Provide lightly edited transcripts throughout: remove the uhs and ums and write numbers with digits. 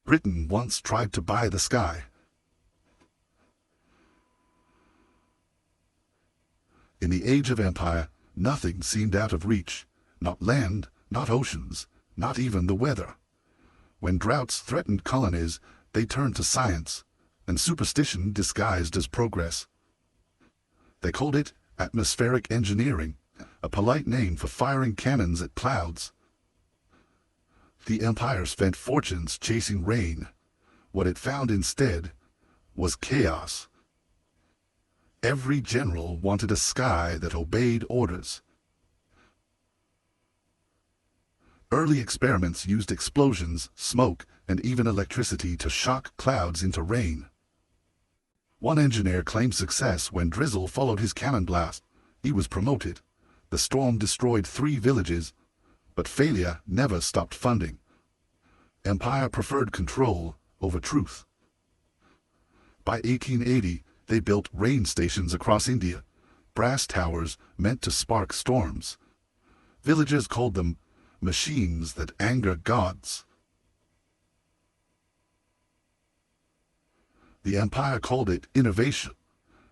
Britain once tried to buy the sky. In the age of empire, nothing seemed out of reach. Not land, not oceans, not even the weather. When droughts threatened colonies, they turned to science, and superstition disguised as progress. They called it atmospheric engineering, a polite name for firing cannons at clouds. The empire spent fortunes chasing rain. What it found instead was chaos. Every general wanted a sky that obeyed orders. Early experiments used explosions, smoke, and even electricity to shock clouds into rain. One engineer claimed success when drizzle followed his cannon blast. He was promoted. The storm destroyed 3 villages, but failure never stopped funding. Empire preferred control over truth. By 1880, they built rain stations across India, brass towers meant to spark storms. Villagers called them machines that anger gods. The empire called it innovation.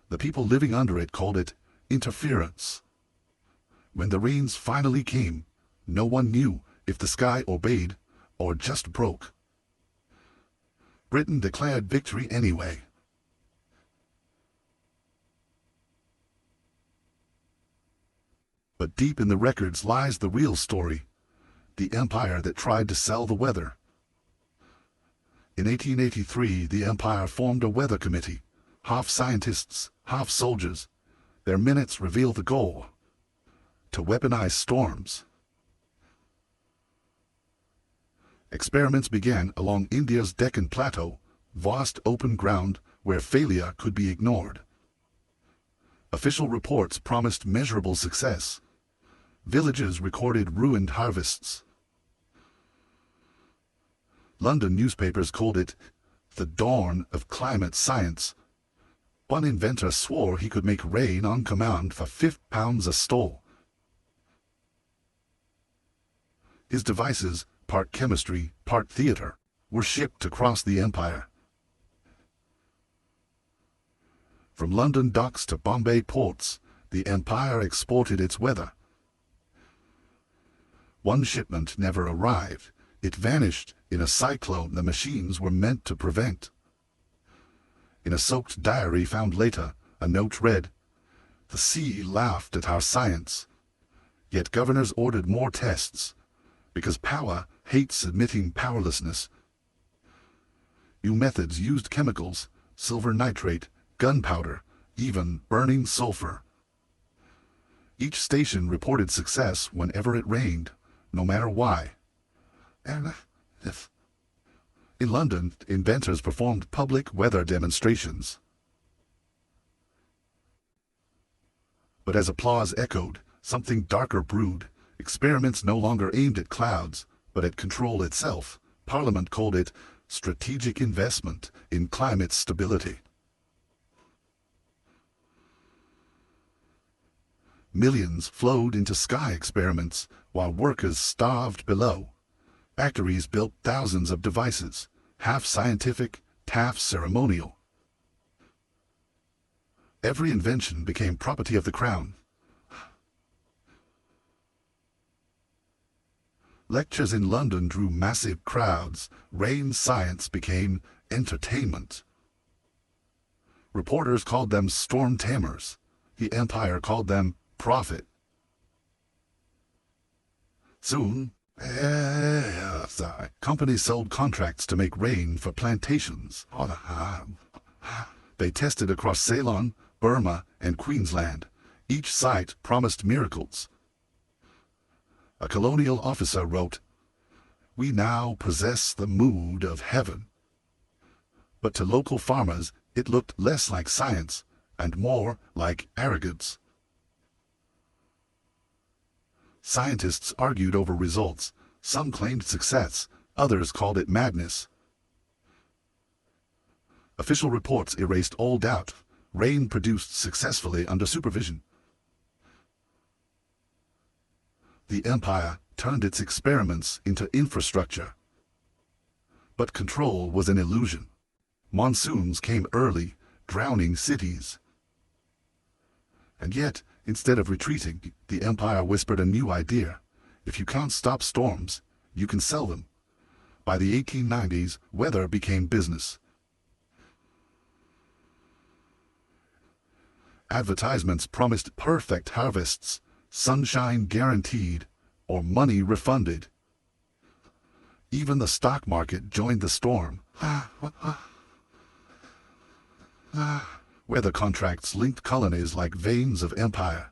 The people living under it called it interference. When the rains finally came, no one knew if the sky obeyed or just broke. Britain declared victory anyway. But deep in the records lies the real story. The empire that tried to sell the weather. In 1883, the empire formed a weather committee, half scientists, half soldiers. Their minutes reveal the goal: to weaponize storms. Experiments began along India's Deccan Plateau, vast open ground where failure could be ignored. Official reports promised measurable success. Villages recorded ruined harvests. London newspapers called it the dawn of climate science. One inventor swore he could make rain on command for £50 a stole. His devices, part chemistry, part theater, were shipped across the empire. From London docks to Bombay ports, the empire exported its weather. One shipment never arrived. It vanished in a cyclone the machines were meant to prevent. In a soaked diary found later, a note read, "The sea laughed at our science." Yet governors ordered more tests, because power hates admitting powerlessness. New methods used chemicals, silver nitrate, gunpowder, even burning sulfur. Each station reported success whenever it rained, no matter why. In London, inventors performed public weather demonstrations. But as applause echoed, something darker brewed. Experiments no longer aimed at clouds, but at control itself. Parliament called it strategic investment in climate stability. Millions flowed into sky experiments while workers starved below. Factories built thousands of devices, half scientific, half ceremonial. Every invention became property of the crown. Lectures in London drew massive crowds. Rain science became entertainment. Reporters called them storm tamers. The empire called them profit. Soon, companies sold contracts to make rain for plantations. They tested across Ceylon, Burma, and Queensland. Each site promised miracles. A colonial officer wrote, "We now possess the mood of heaven." But to local farmers, it looked less like science and more like arrogance. Scientists argued over results. Some claimed success, others called it madness. Official reports erased all doubt. Rain produced successfully under supervision. The empire turned its experiments into infrastructure. But control was an illusion. Monsoons came early, drowning cities. And yet, instead of retreating, the empire whispered a new idea. If you can't stop storms, you can sell them. By the 1890s, weather became business. Advertisements promised perfect harvests, sunshine guaranteed, or money refunded. Even the stock market joined the storm. Weather contracts linked colonies like veins of empire.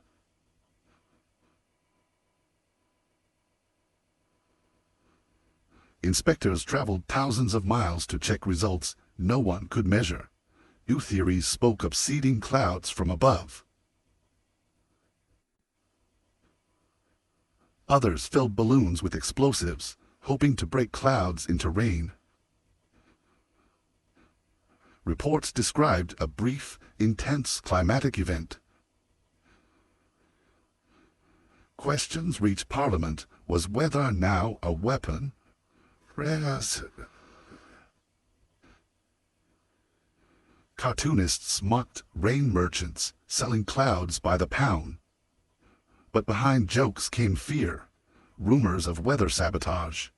Inspectors traveled thousands of miles to check results no one could measure. New theories spoke of seeding clouds from above. Others filled balloons with explosives, hoping to break clouds into rain. Reports described a brief, intense climatic event. Questions reached Parliament. Was weather now a weapon? Cartoonists mocked rain merchants, selling clouds by the pound. But behind jokes came fear, rumors of weather sabotage.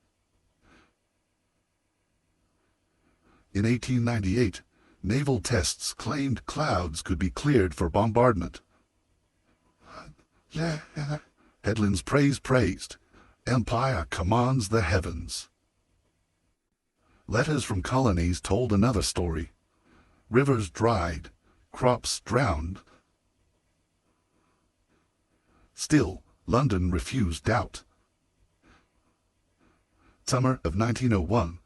In 1898, naval tests claimed clouds could be cleared for bombardment. Headlands praised. Empire commands the heavens. Letters from colonies told another story. Rivers dried, crops drowned. Still, London refused doubt. Summer of 1901,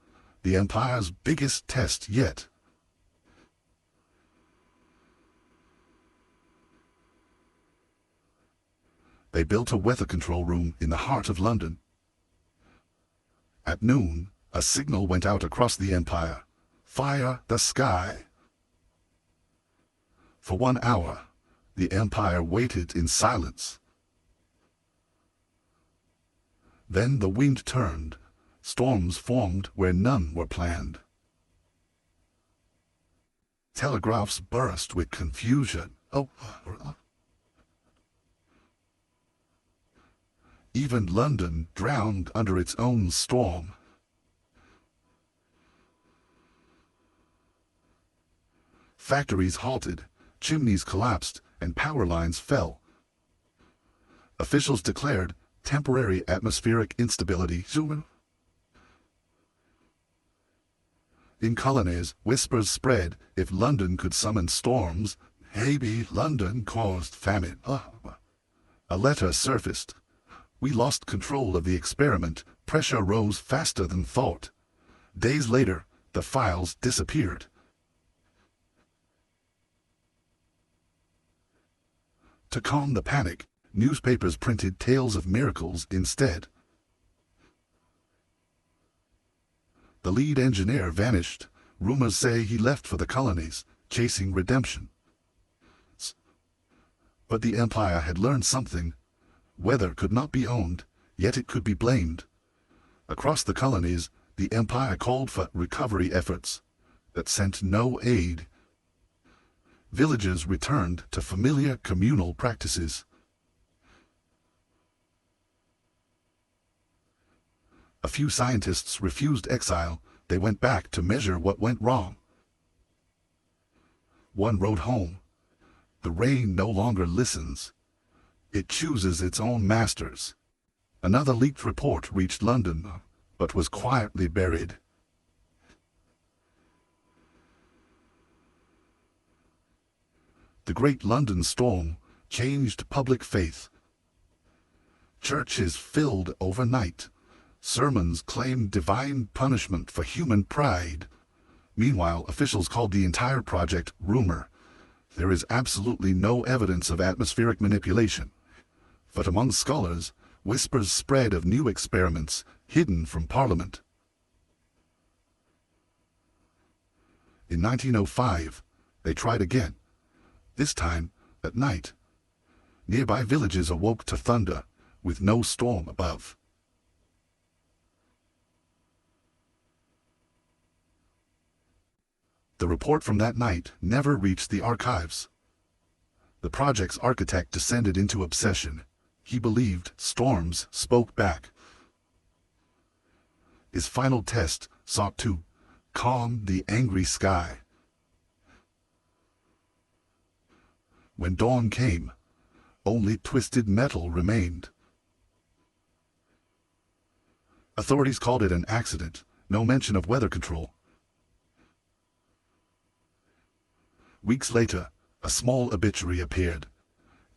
the Empire's biggest test yet. They built a weather control room in the heart of London. At noon, a signal went out across the Empire. Fire the sky. For 1 hour, the Empire waited in silence. Then the wind turned. Storms formed where none were planned. Telegraphs burst with confusion. Even London drowned under its own storm. Factories halted, chimneys collapsed, and power lines fell. Officials declared temporary atmospheric instability. In colonies, whispers spread, if London could summon storms, maybe London caused famine. A letter surfaced. We lost control of the experiment. Pressure rose faster than thought. Days later, the files disappeared. To calm the panic, newspapers printed tales of miracles instead. The lead engineer vanished. Rumors say he left for the colonies, chasing redemption. But the Empire had learned something. Weather could not be owned, yet it could be blamed. Across the colonies, the Empire called for recovery efforts that sent no aid. Villages returned to familiar communal practices. A few scientists refused exile. They went back to measure what went wrong. One wrote home, "The rain no longer listens. It chooses its own masters." Another leaked report reached London, but was quietly buried. The Great London Storm changed public faith. Churches filled overnight. Sermons claimed divine punishment for human pride. Meanwhile, officials called the entire project rumor. There is absolutely no evidence of atmospheric manipulation. But among scholars, whispers spread of new experiments hidden from Parliament. In 1905, they tried again. This time, at night. Nearby villages awoke to thunder, with no storm above. The report from that night never reached the archives. The project's architect descended into obsession. He believed storms spoke back. His final test sought to calm the angry sky. When dawn came, only twisted metal remained. Authorities called it an accident, no mention of weather control. Weeks later, a small obituary appeared.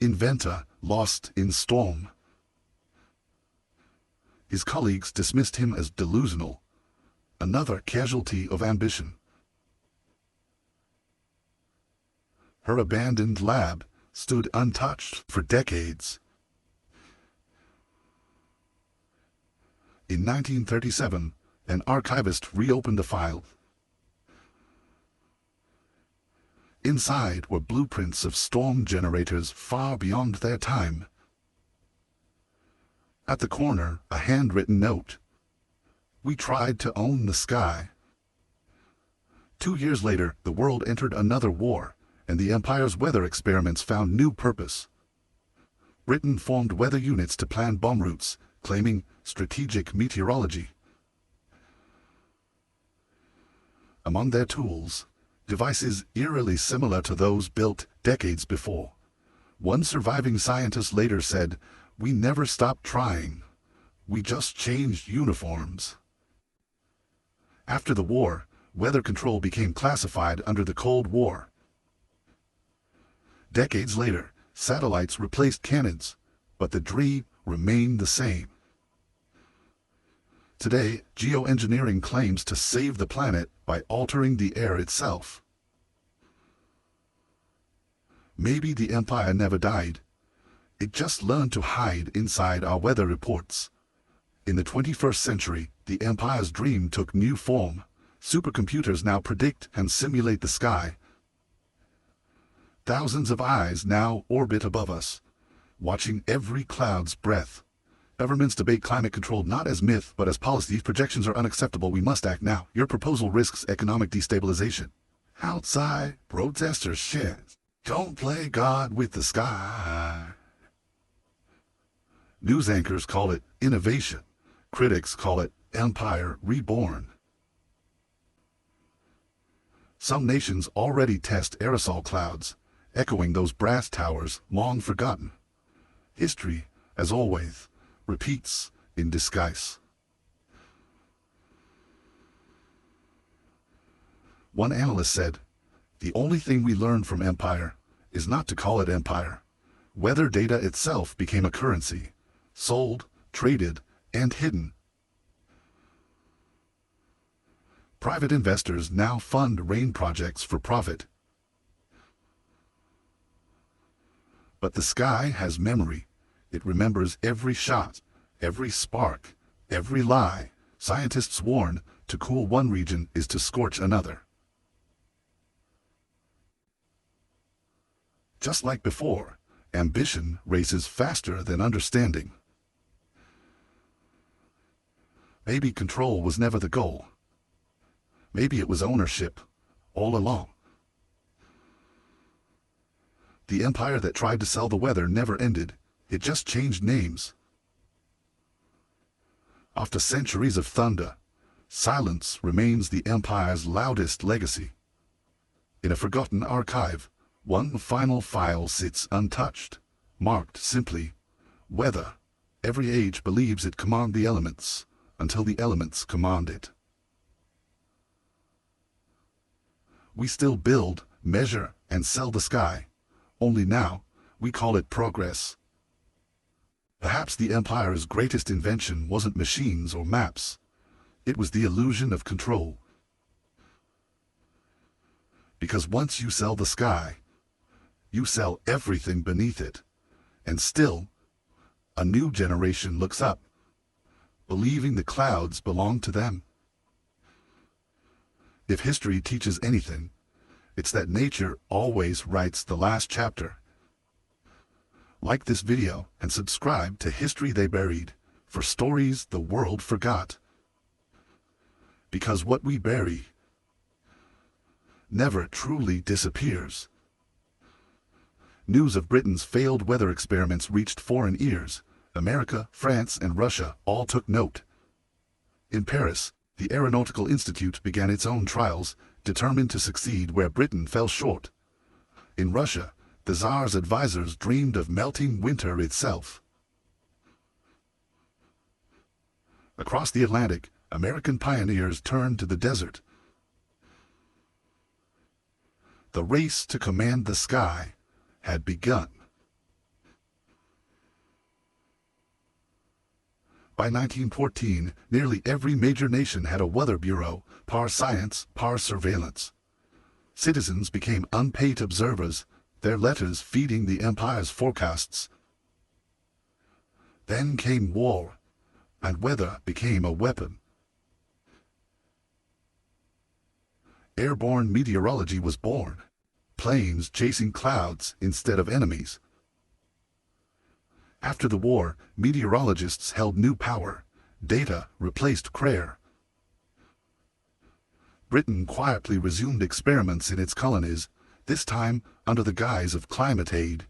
Inventor lost in storm. His colleagues dismissed him as delusional, another casualty of ambition. Her abandoned lab stood untouched for decades. In 1937, an archivist reopened the file. Inside were blueprints of storm generators far beyond their time. At the corner, a handwritten note. "We tried to own the sky." 2 years later, the world entered another war, and the Empire's weather experiments found new purpose. Britain formed weather units to plan bomb routes, claiming strategic meteorology. Among their tools, devices eerily similar to those built decades before. One surviving scientist later said, "We never stopped trying. We just changed uniforms." After the war, weather control became classified under the Cold War. Decades later, satellites replaced cannons, but the dream remained the same. Today, geoengineering claims to save the planet by altering the air itself. Maybe the Empire never died. It just learned to hide inside our weather reports. In the 21st century, the Empire's dream took new form. Supercomputers now predict and simulate the sky. Thousands of eyes now orbit above us, watching every cloud's breath. Governments debate climate control not as myth but as policy. These projections are unacceptable. We must act now. Your proposal risks economic destabilization. Outside, protesters chant, "Don't play God with the sky." News anchors call it innovation. Critics call it Empire reborn. Some nations already test aerosol clouds, echoing those brass towers long forgotten. History, as always, repeats in disguise. One analyst said, "The only thing we learned from Empire is not to call it Empire." Weather data itself became a currency, sold, traded, and hidden. Private investors now fund rain projects for profit. But the sky has memory. It remembers every shot, every spark, every lie. Scientists warn, to cool one region is to scorch another. Just like before, ambition races faster than understanding. Maybe control was never the goal. Maybe it was ownership, all along. The empire that tried to sell the weather never ended. It just changed names. After centuries of thunder, silence remains the empire's loudest legacy. In a forgotten archive, one final file sits untouched, marked simply, "Weather." Every age believes it commands the elements, until the elements command it. We still build, measure, and sell the sky. Only now, we call it progress. Perhaps the empire's greatest invention wasn't machines or maps. It was the illusion of control. Because once you sell the sky, you sell everything beneath it. And still, a new generation looks up, believing the clouds belong to them. If history teaches anything, it's that nature always writes the last chapter. Like this video and subscribe to History They Buried for stories the world forgot. Because what we bury never truly disappears. News of Britain's failed weather experiments reached foreign ears. America, France, and Russia all took note. In Paris, the Aeronautical Institute began its own trials, determined to succeed where Britain fell short. In Russia, the Tsar's advisors dreamed of melting winter itself. Across the Atlantic, American pioneers turned to the desert. The race to command the sky had begun. By 1914, nearly every major nation had a weather bureau, par science, par surveillance. Citizens became unpaid observers, their letters feeding the empire's forecasts. Then came war, and weather became a weapon. Airborne meteorology was born, planes chasing clouds instead of enemies. After the war, meteorologists held new power. Data replaced prayer. Britain quietly resumed experiments in its colonies, this time under the guise of climate aid.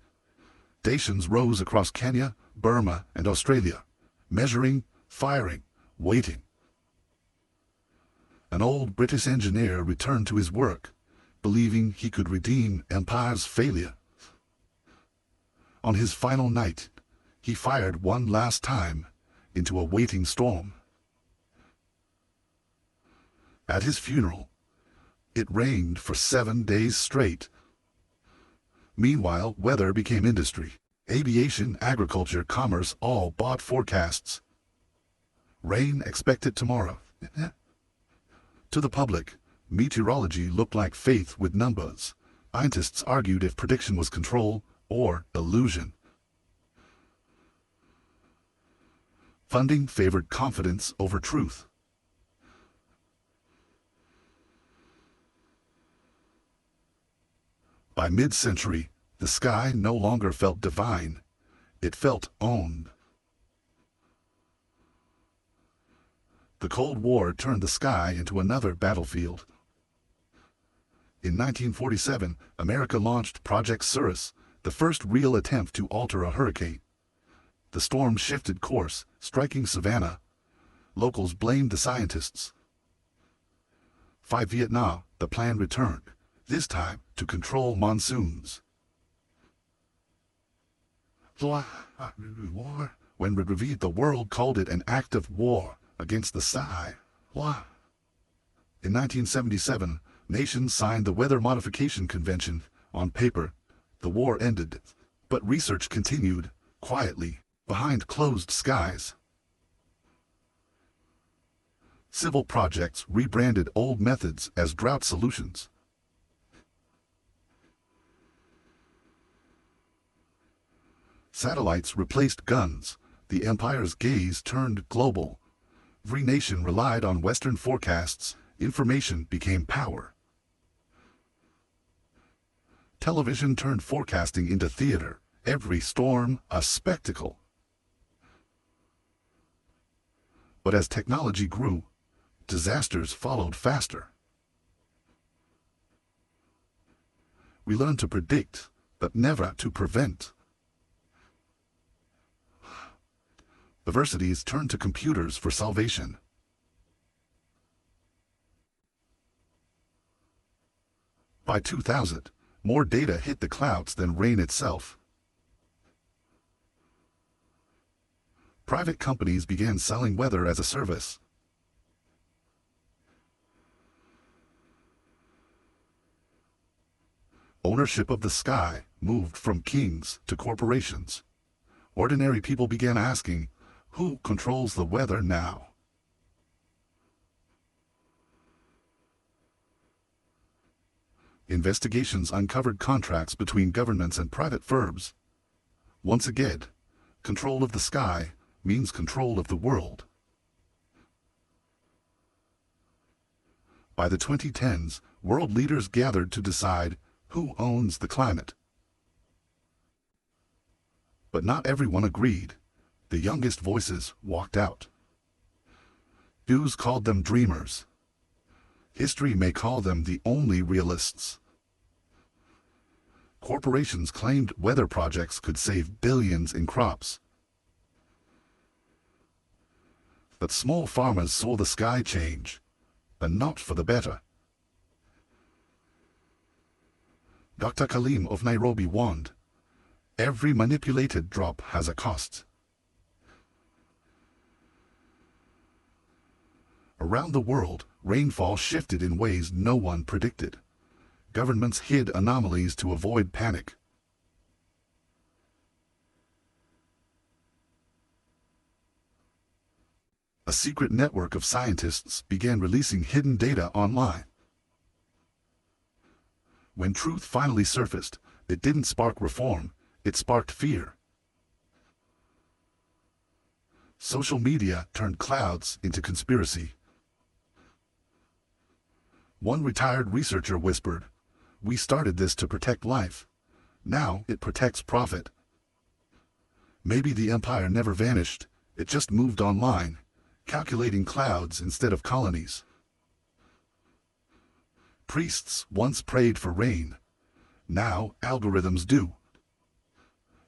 Stations rose across Kenya, Burma, and Australia, measuring, firing, waiting. An old British engineer returned to his work, believing he could redeem empire's failure. On his final night, he fired one last time into a waiting storm. At his funeral, it rained for 7 days straight. Meanwhile, weather became industry. Aviation, agriculture, commerce all bought forecasts. Rain expected tomorrow. To the public, meteorology looked like faith with numbers. Scientists argued if prediction was control or illusion. Funding favored confidence over truth. By mid-century, the sky no longer felt divine. It felt owned. The Cold War turned the sky into another battlefield. In 1947, America launched Project Cirrus, the first real attempt to alter a hurricane. The storm shifted course, striking Savannah. Locals blamed the scientists. Vietnam, the plan returned, this time to control monsoons. When revealed, the world called it an act of war against the sky. In 1977, nations signed the Weather Modification Convention. On paper, the war ended, but research continued, quietly, behind closed skies. Civil projects rebranded old methods as drought solutions. Satellites replaced guns. The empire's gaze turned global. Every nation relied on Western forecasts. Information became power. Television turned forecasting into theater. Every storm a spectacle. But as technology grew, disasters followed faster. We learned to predict, but never to prevent. Universities turned to computers for salvation. By 2000, more data hit the clouds than rain itself. Private companies began selling weather as a service. Ownership of the sky moved from kings to corporations. Ordinary people began asking, who controls the weather now? Investigations uncovered contracts between governments and private firms. Once again, control of the sky means control of the world. By the 2010s, world leaders gathered to decide who owns the climate. But not everyone agreed. The youngest voices walked out. Jews called them dreamers. History may call them the only realists. Corporations claimed weather projects could save billions in crops. But small farmers saw the sky change, and not for the better. Dr. Khalim of Nairobi warned, "Every manipulated drop has a cost." Around the world, rainfall shifted in ways no one predicted. Governments hid anomalies to avoid panic. A secret network of scientists began releasing hidden data online. When truth finally surfaced, it didn't spark reform, it sparked fear. Social media turned clouds into conspiracy. One retired researcher whispered, "We started this to protect life. Now it protects profit." Maybe the empire never vanished, it just moved online, calculating clouds instead of colonies. Priests once prayed for rain. Now algorithms do.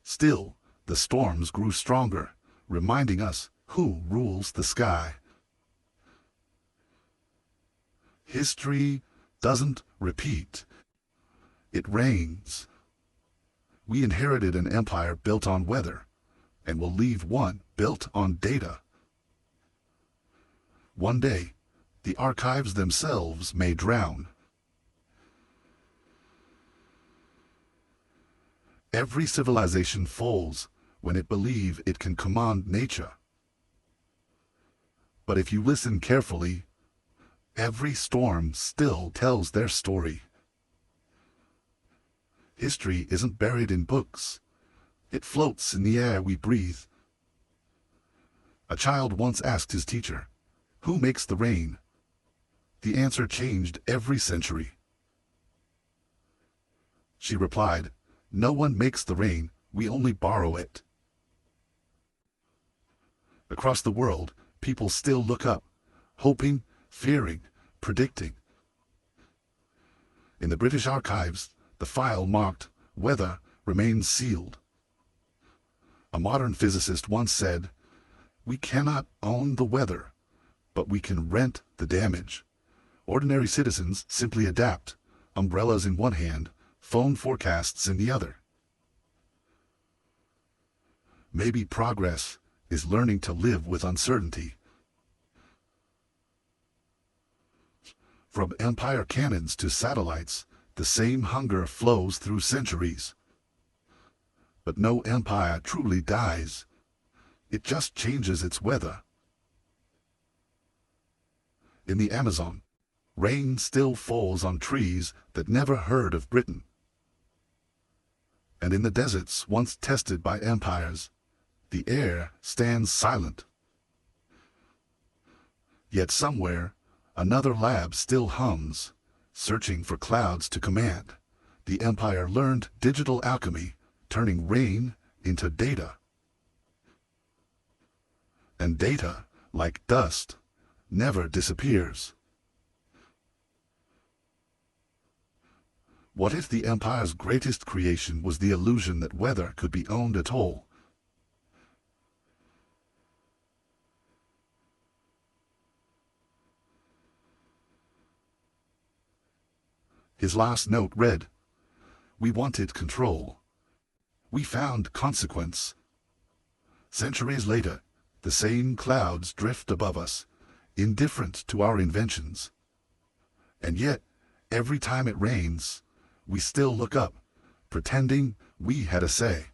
Still, the storms grew stronger, reminding us who rules the sky. History doesn't repeat. It rains. We inherited an empire built on weather, and will leave one built on data. One day, the archives themselves may drown. Every civilization falls when it believes it can command nature. But if you listen carefully, every storm still tells their story. History isn't buried in books. It floats in the air we breathe. A child once asked his teacher, "Who makes the rain?" The answer changed every century. She replied, "No one makes the rain, we only borrow it." Across the world, people still look up, hoping, fearing, predicting. In the British archives, the file marked "Weather" remains sealed. A modern physicist once said, "We cannot own the weather, but we can rent the damage." Ordinary citizens simply adapt, umbrellas in one hand, phone forecasts in the other. Maybe progress is learning to live with uncertainty. From empire cannons to satellites, the same hunger flows through centuries. But no empire truly dies. It just changes its weather. In the Amazon, rain still falls on trees that never heard of Britain. And in the deserts once tested by empires, the air stands silent. Yet somewhere, another lab still hums, searching for clouds to command. The empire learned digital alchemy, turning rain into data. And data, like dust, never disappears. What if the empire's greatest creation was the illusion that weather could be owned at all? His last note read, "We wanted control. We found consequence." Centuries later, the same clouds drift above us, indifferent to our inventions. And yet, every time it rains, we still look up, pretending we had a say.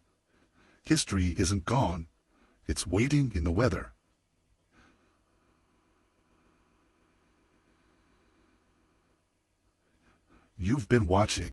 History isn't gone. It's waiting in the weather. You've been watching